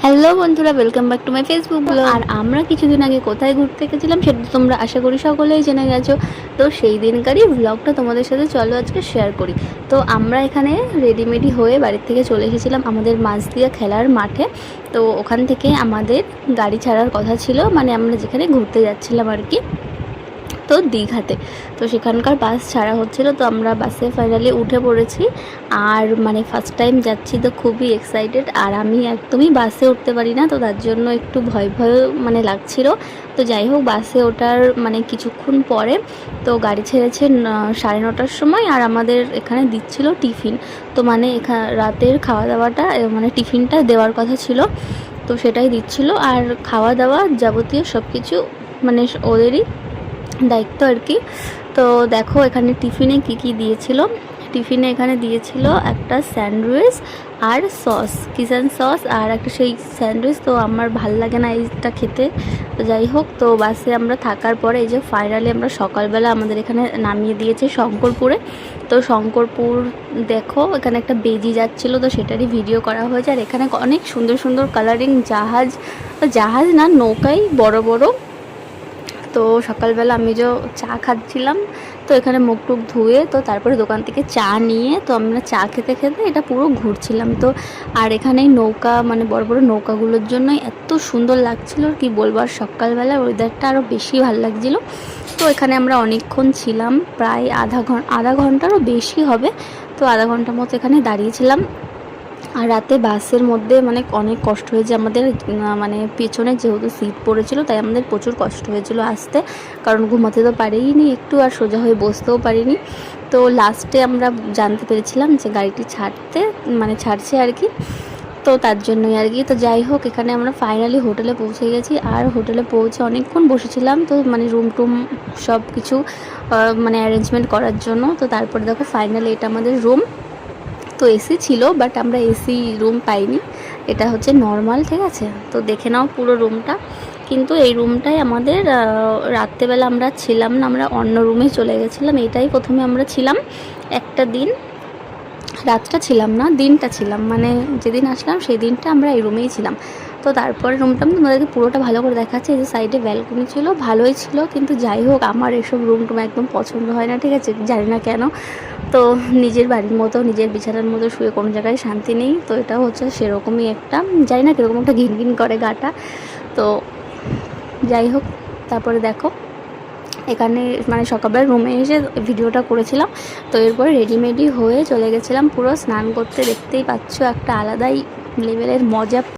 Hello বন্ধুরা, welcome back to my Facebook blog. আর আমরা কিছুদিন আগে কোথায় ঘুরতে গেছিলাম সেটা তোমরা আশা করি সকলেই জেনে গেছো। তো সেই দিনকারই ব্লগটা তোমাদের সাথে চলো আজকে শেয়ার করি। তো আমরা এখানে রেডিমেডি হয়ে বাড়ির থেকে চলে এসেছিলাম আমাদের মাঝদিয়া খেলার মাঠে। তো ওখান থেকে আমাদের গাড়ি ছাড়ার কথা ছিল, মানে আমরা যেখানে ঘুরতে যাচ্ছিলাম আর কি, তো দীঘাতে। তো সেখানকার বাস ছাড়া হচ্ছিলো, তো আমরা বাসে ফাইনালি উঠে পড়েছি। আর মানে ফার্স্ট টাইম যাচ্ছি, তো খুবই এক্সাইটেড। আর আমি একদমই বাসে উঠতে পারি না, তো তার জন্য একটু ভয় ভয় মানে লাগছিল। তো যাই হোক, বাসে ওঠার মানে কিছুক্ষণ পরে তো গাড়ি ছেড়েছে 9:30টার সময়। আর আমাদের এখানে দিচ্ছিল টিফিন। তো মানে রাতের খাওয়া দাওয়াটা মানে টিফিনটা দেওয়ার কথা ছিল, তো সেটাই দিচ্ছিল। আর খাওয়া দাওয়া যাবতীয় সব কিছু মানে ওদেরই দায়িত্ব আর কি। তো দেখো এখানে টিফিনে কি কি দিয়েছিল। টিফিনে এখানে দিয়েছিল একটা স্যান্ডউইচ আর সস, কিচেন সস, আর একটা সেই স্যান্ডউইচ। তো আমার ভাল লাগে না এইটা খেতে। তো যাই হোক, তো বাসে আমরা থাকার পরে এই যে ফাইনালি আমরা সকালবেলা আমাদের এখানে নামিয়ে দিয়েছে শঙ্করপুরে। তো শঙ্করপুর দেখো এখানে একটা বেজি যাচ্ছিলো, তো সেটারই ভিডিও করা হয়েছে। আর এখানে অনেক সুন্দর সুন্দর কালারিং জাহাজ না, নৌকাই বড় বড়। তো সকালবেলা আমি যে চা খাচ্ছিলাম, তো এখানে মুখ টুক ধুয়ে তো তারপরে দোকান থেকে চা নিয়ে তো আমরা চা খেতে খেতে এটা পুরো ঘুরছিলাম। তো আর এখানে নৌকা মানে বড় বড় নৌকাগুলোর জন্য এত সুন্দর লাগছিল কি বলবো। আর সকালবেলা ওয়েদারটা আরও বেশি ভালো লাগছিলো। তো এখানে আমরা অনেকক্ষণ ছিলাম, প্রায় আধা ঘন্টারও বেশি হবে। তো আধা ঘন্টার মতো এখানে দাঁড়িয়েছিলাম। আর রাতে বাসের মধ্যে মানে অনেক কষ্ট হয়েছে আমাদের, মানে পেছনে যেহেতু সিট পড়েছিল তাই আমাদের প্রচুর কষ্ট হয়েছিল আসতে, কারণ ঘুমাতে তো পারিনি একটু, আর সোজা হয়ে বসতেও পারিনি। তো লাস্টে আমরা জানতে পেরেছিলাম যে গাড়িটি ছাড়ছে আর কি, তো তার জন্যই আর কি। তো যাই হোক, এখানে আমরা ফাইনালি হোটেলে পৌঁছে গেছি। আর হোটেলে পৌঁছে অনেকক্ষণ বসেছিলাম, তো মানে রুম টুম সব কিছু মানে অ্যারেঞ্জমেন্ট করার জন্য। তো তারপরে দেখো ফাইনালি এটা আমাদের রুম। তো এসি ছিল, বাট আমরা এসি রুম পাইনি, এটা হচ্ছে নর্মাল, ঠিক আছে। তো দেখে নাও পুরো রুমটা। কিন্তু এই রুমটাই আমাদের রাত্রেবেলা আমরা ছিলাম না, আমরা অন্য রুমে চলে গেছিলাম। এটাই প্রথমে আমরা ছিলাম একটা দিন, রাতটা ছিলাম না, দিনটা ছিলাম, মানে যেদিন আসলাম সেই দিনটা আমরা এই রুমেই ছিলাম। তো তারপরে রুমটা আমি তোমাদেরকে পুরোটা ভালো করে দেখাচ্ছি। এই যে সাইডে ব্যালকনি ছিল, ভালোই ছিল, কিন্তু যাই হোক আমার এসব রুম টুম একদম পছন্দ হয় না, ঠিক আছে, জানি না কেন। তো নিজের বাড়ির মতো নিজের বিছানার মতো শুয়ে কোনো জায়গায় শান্তি নেই। তো এটা হচ্ছে সেরকমই একটা, জানি না কীরকম একটা ঘিন ঘিন করে গাটা। তো যাই হোক, তারপরে দেখো এখানে মানে সকালবেলা রুমে এসে ভিডিওটা করেছিলাম। তো এরপরে রেডিমেডি হয়ে চলে গেছিলাম পুরো স্নান করতে। দেখতেই পাচ্ছ একটা আলাদাই লেভেলের মজা